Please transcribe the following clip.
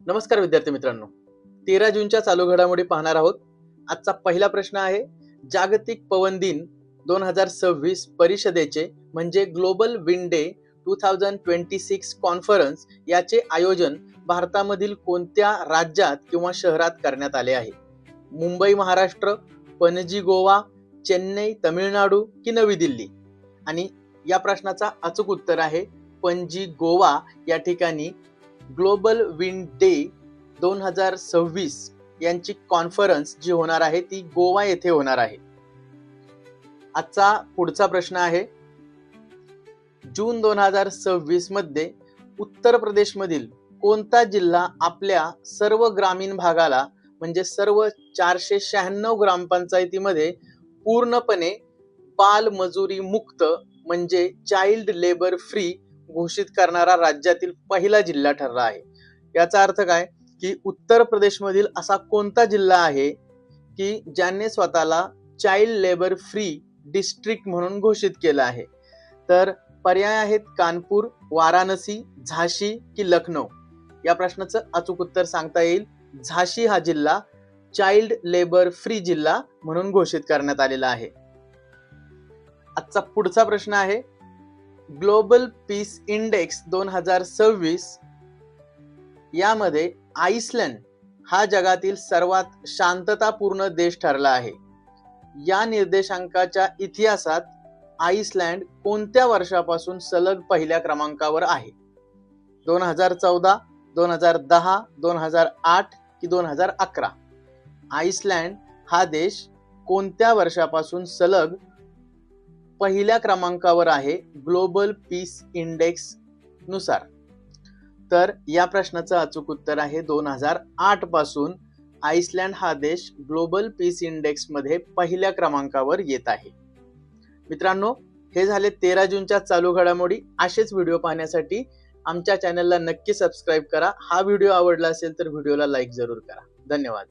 नमस्कार विद्यार्थी मित्रांनो, 13 जूनच्या चालू घडामोडी पाहणार आहोत. आजचा पहिला प्रश्न आहे, जागतिक पवन दिन 2026 परिषदेचे म्हणजे ग्लोबल विंड डे 2026 कॉन्फरन्स याचे आयोजन भारतामधील कोणत्या राज्यात किंवा शहरात करण्यात आले आहे? मुंबई महाराष्ट्र, पणजी गोवा, चेन्नई तमिळनाडू की नवी दिल्ली? आणि या प्रश्नाचा अचूक उत्तर आहे पणजी गोवा या ठिकाणी ग्लोबल विंड डे 2026 यांची कॉन्फरन्स जी होणार आहे ती गोवा येथे होणार आहे. आजचा पुढचा प्रश्न आहे, जून 2026 मध्ये उत्तर प्रदेश मधील कोणता जिल्हा आपल्या सर्व ग्रामीण भागाला म्हणजे सर्व 496 ग्रामपंचायतीमध्ये पूर्णपणे बालमजुरी मुक्त म्हणजे चाइल्ड लेबर फ्री घोषित करणारा राज्यातील पहिला जिल्हा ठरला आहे? याचा अर्थ काय की उत्तर प्रदेश मधील असा कोणता जिल्हा आहे की ज्याने स्वतःला चाइल्ड लेबर फ्री डिस्ट्रिक्ट म्हणून घोषित केलं आहे? तर पर्याय आहेत कानपूर, वाराणसी, झाशी की लखनौ. या प्रश्नाचं अचूक उत्तर सांगता येईल झाशी हा जिल्हा चाइल्ड लेबर फ्री जिल्हा म्हणून घोषित करण्यात आलेला आहे. आजचा पुढचा प्रश्न आहे, ग्लोबल पीस इंडेक्स 2026 यामध्ये आइसलँड हा जगातील सर्वात शांततापूर्ण देश ठरला आहे. या निर्देशांकाच्या इतिहासात आइसलँड कोणत्या वर्षापासून सलग पहिल्या क्रमांकावर आहे? 2014, 2010, 2008 की 2011? आइसलँड हा देश कोणत्या वर्षापासून सलग पहिल्या क्रमांकावर आहे ग्लोबल पीस इंडेक्स नुसार? तर या प्रश्नाचं अचूक उत्तर आहे 2008 पासून आइसलँड हा देश ग्लोबल पीस इंडेक्स मध्ये पहिल्या क्रमांकावर येत आहे. मित्रांनो, हे झाले 13 जूनच्या चालू घडामोडी. असेच व्हिडिओ पाहण्यासाठी आमच्या चॅनलला नक्की सबस्क्राईब करा. हा व्हिडिओ आवडला असेल तर व्हिडिओला लाईक जरूर करा. धन्यवाद.